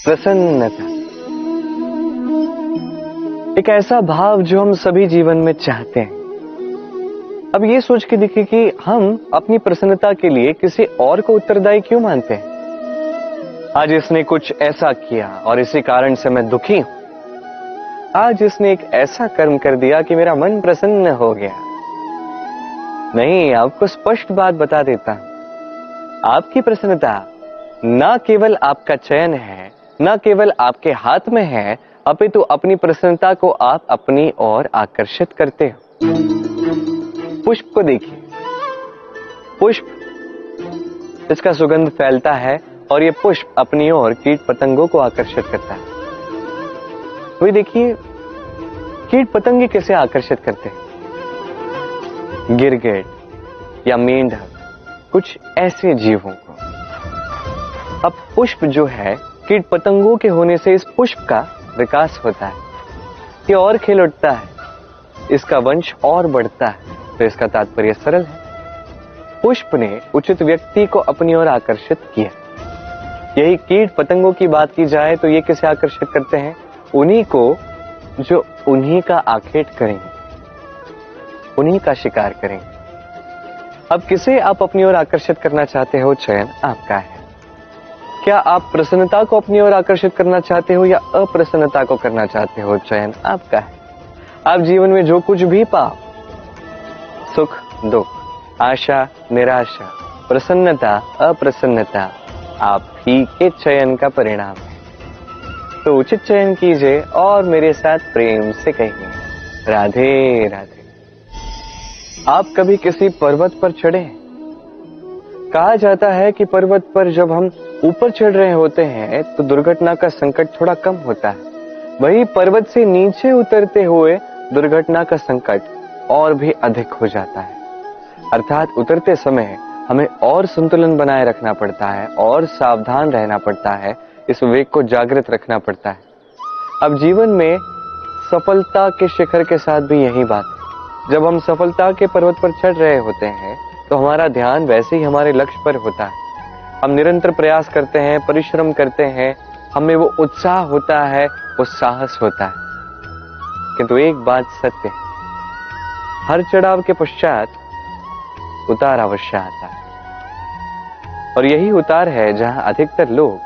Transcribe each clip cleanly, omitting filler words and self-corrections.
प्रसन्नता, एक ऐसा भाव जो हम सभी जीवन में चाहते हैं। अब ये सोच के देखिए कि हम अपनी प्रसन्नता के लिए किसी और को उत्तरदायी क्यों मानते हैं। आज इसने कुछ ऐसा किया और इसी कारण से मैं दुखी हूं। आज इसने एक ऐसा कर्म कर दिया कि मेरा मन प्रसन्न हो गया। नहीं, आपको स्पष्ट बात बता देता हूं, आपकी प्रसन्नता न केवल आपका चयन है, न केवल आपके हाथ में है, अपितु अपनी प्रसन्नता को आप अपनी ओर आकर्षित करते हो। पुष्प को देखिए, पुष्प इसका सुगंध फैलता है और ये पुष्प अपनी ओर कीट पतंगों को आकर्षित करता है। वही देखिए, कीट पतंगे कैसे आकर्षित करते हैं? गिरगिट या मेंढक, कुछ ऐसे जीवों को। अब पुष्प जो है, कीट पतंगों के होने से इस पुष्प का विकास होता है, ये और खिल उठता है, इसका वंश और बढ़ता है। तो इसका तात्पर्य सरल है, पुष्प ने उचित व्यक्ति को अपनी ओर आकर्षित किया। यही कीट पतंगों की बात की जाए तो ये किसे आकर्षित करते हैं? उन्हीं को जो उन्हीं का आखेट करेंगे, उन्हीं का शिकार करेंगे। अब किसे आप अपनी ओर आकर्षित करना चाहते हो, चयन आपका है। क्या आप प्रसन्नता को अपनी ओर आकर्षित करना चाहते हो या अप्रसन्नता को करना चाहते हो, चयन आपका है। आप जीवन में जो कुछ भी पाओ, सुख दुख, आशा निराशा, प्रसन्नता अप्रसन्नता, आप ही के चयन का परिणाम है। तो उचित चयन कीजिए और मेरे साथ प्रेम से कहिए, राधे राधे। आप कभी किसी पर्वत पर चढ़े हैं? कहा जाता है कि पर्वत पर जब हम ऊपर चढ़ रहे होते हैं तो दुर्घटना का संकट थोड़ा कम होता है। वही पर्वत से नीचे उतरते हुए दुर्घटना का संकट और भी अधिक हो जाता है। अर्थात उतरते समय हमें और संतुलन बनाए रखना पड़ता है और सावधान रहना पड़ता है, इस विवेक को जागृत रखना पड़ता है। अब जीवन में सफलता के शिखर के साथ भी यही बात है। जब हम सफलता के पर्वत पर चढ़ रहे होते हैं तो हमारा ध्यान वैसे ही हमारे लक्ष्य पर होता है। हम निरंतर प्रयास करते हैं, परिश्रम करते हैं, हमें वो उत्साह होता है, वो साहस होता है। किंतु एक बात सत्य है, हर चढ़ाव के पश्चात उतार अवश्य आता है। और यही उतार है जहां अधिकतर लोग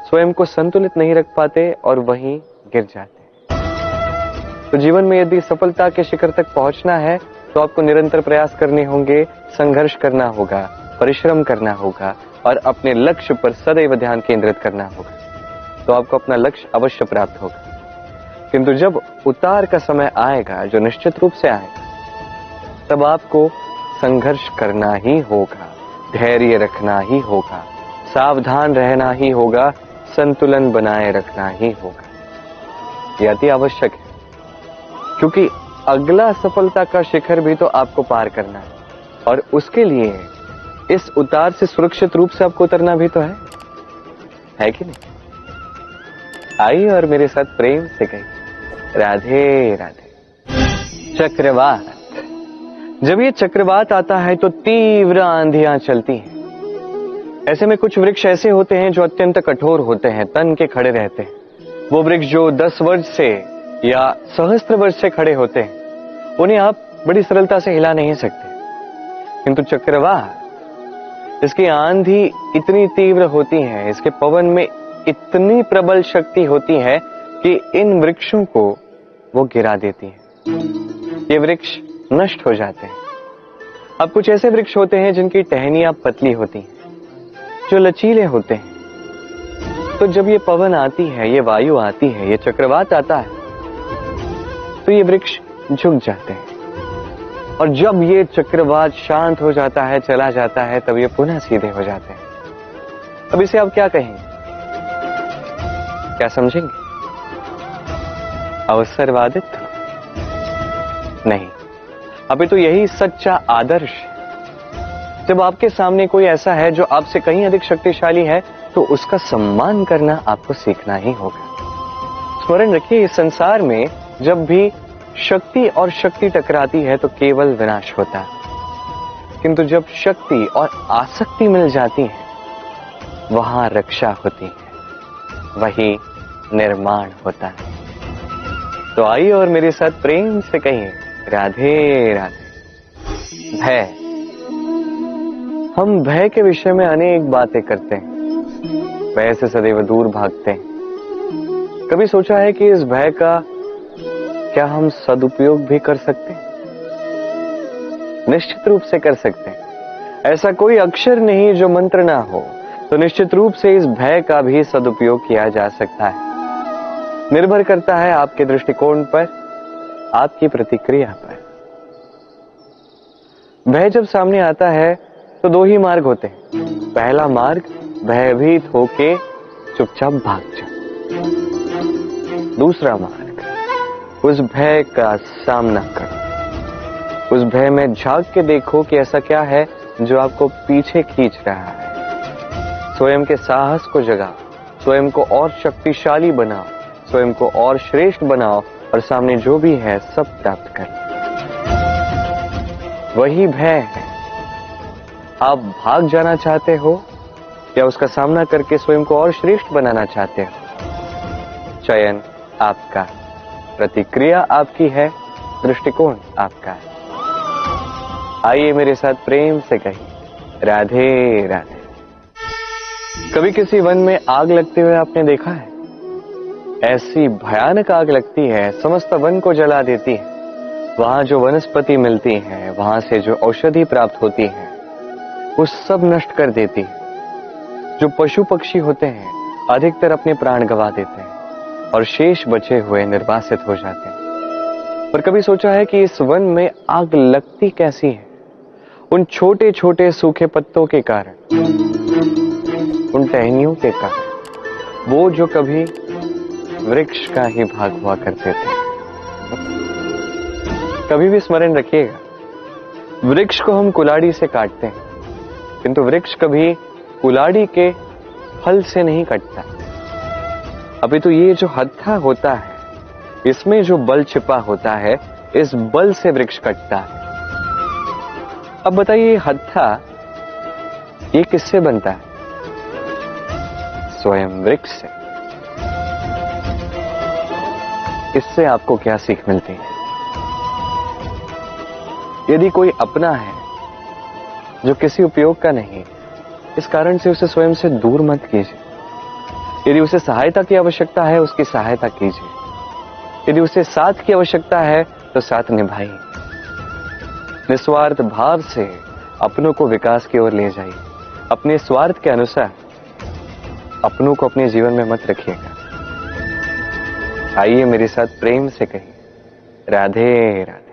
स्वयं को संतुलित नहीं रख पाते और वहीं गिर जाते हैं। तो जीवन में यदि सफलता के शिखर तक पहुंचना है तो आपको निरंतर प्रयास करने होंगे, संघर्ष करना होगा, परिश्रम करना होगा और अपने लक्ष्य पर सदैव ध्यान केंद्रित करना होगा। तो आपको अपना लक्ष्य अवश्य प्राप्त होगा। किंतु जब उतार का समय आएगा, जो निश्चित रूप से आएगा, तब आपको संघर्ष करना ही होगा, धैर्य रखना ही होगा, सावधान रहना ही होगा, संतुलन बनाए रखना ही होगा। यह अति आवश्यक है, क्योंकि अगला सफलता का शिखर भी तो आपको पार करना है और उसके लिए इस उतार से सुरक्षित रूप से आपको उतरना भी तो है कि नहीं? आइए और मेरे साथ प्रेम से कहिए, राधे राधे। चक्रवात, जब ये चक्रवात आता है तो तीव्र आंधियां चलती हैं। ऐसे में कुछ वृक्ष ऐसे होते हैं जो अत्यंत कठोर होते हैं, तन के खड़े रहते हैं। वो वृक्ष जो 10 वर्ष से या सहस्त्र वर्ष से खड़े होते हैं, उन्हें आप बड़ी सरलता से हिला नहीं सकते। किंतु चक्रवात, इसकी आंधी इतनी तीव्र होती है, इसके पवन में इतनी प्रबल शक्ति होती है कि इन वृक्षों को वो गिरा देती है। ये वृक्ष नष्ट हो जाते हैं। अब कुछ ऐसे वृक्ष होते हैं जिनकी टहनियां पतली होती हैं, जो लचीले होते हैं। तो जब ये पवन आती है, ये वायु आती है, ये चक्रवात आता है, तो ये वृक्ष झुक जाते हैं। और जब ये चक्रवात शांत हो जाता है, चला जाता है, तब ये पुनः सीधे हो जाते हैं। अब इसे आप क्या कहेंगे, क्या समझेंगे? अवसरवादित्व? नहीं, अभी तो यही सच्चा आदर्श है। जब आपके सामने कोई ऐसा है जो आपसे कहीं अधिक शक्तिशाली है, तो उसका सम्मान करना आपको सीखना ही होगा। स्मरण रखिए, इस संसार में जब भी शक्ति और शक्ति टकराती है तो केवल विनाश होता है, किंतु जब शक्ति और आसक्ति मिल जाती है, वहां रक्षा होती है। वही निर्माण होता है। तो आइए और मेरे साथ प्रेम से कहिए राधे राधे। भय, हम भय के विषय में अनेक बातें करते हैं, भय से सदैव दूर भागते हैं। कभी सोचा है कि इस भय का क्या हम सदुपयोग भी कर सकते हैं? निश्चित रूप से कर सकते हैं। ऐसा कोई अक्षर नहीं जो मंत्र ना हो, तो निश्चित रूप से इस भय का भी सदुपयोग किया जा सकता है। निर्भर करता है आपके दृष्टिकोण पर, आपकी प्रतिक्रिया पर। भय जब सामने आता है तो दो ही मार्ग होते हैं। पहला मार्ग, भयभीत होके चुपचाप भाग जाओ। दूसरा मार्ग, उस भय का सामना करो। उस भय में झांक के देखो कि ऐसा क्या है जो आपको पीछे खींच रहा है। स्वयं के साहस को जगाओ, स्वयं को और शक्तिशाली बनाओ, स्वयं को और श्रेष्ठ बनाओ और सामने जो भी है सब प्राप्त करो। वही भय है। आप भाग जाना चाहते हो या उसका सामना करके स्वयं को और श्रेष्ठ बनाना चाहते हो? चयन आपका, प्रतिक्रिया आपकी है, दृष्टिकोण आपका है। आइए मेरे साथ प्रेम से कहिए राधे राधे। कभी किसी वन में आग लगते हुए आपने देखा है? ऐसी भयानक आग लगती है, समस्त वन को जला देती है। वहां जो वनस्पति मिलती है, वहां से जो औषधि प्राप्त होती है, वो सब नष्ट कर देती है। जो पशु पक्षी होते हैं अधिकतर अपने प्राण गंवा देते हैं और शेष बचे हुए निर्वासित हो जाते हैं। पर कभी सोचा है कि इस वन में आग लगती कैसी है? उन छोटे छोटे सूखे पत्तों के कारण, उन टहनियों के कारण, वो जो कभी वृक्ष का ही भाग हुआ करते थे। कभी भी स्मरण रखिएगा, वृक्ष को हम कुल्हाड़ी से काटते हैं, किंतु वृक्ष कभी कुल्हाड़ी के फल से नहीं कटता। अभी तो ये जो हत्था होता है, इसमें जो बल छिपा होता है, इस बल से वृक्ष कटता है। अब बताइए, हत्था ये किससे बनता है? स्वयं वृक्ष से। इससे आपको क्या सीख मिलती है? यदि कोई अपना है जो किसी उपयोग का नहीं, इस कारण से उसे स्वयं से दूर मत कीजिए। यदि उसे सहायता की आवश्यकता है, उसकी सहायता कीजिए। यदि उसे साथ की आवश्यकता है तो साथ निभाइए। निस्वार्थ भाव से अपनों को विकास की ओर ले जाइए। अपने स्वार्थ के अनुसार अपनों को अपने जीवन में मत रखिएगा। आइए मेरे साथ प्रेम से कहिए राधे राधे।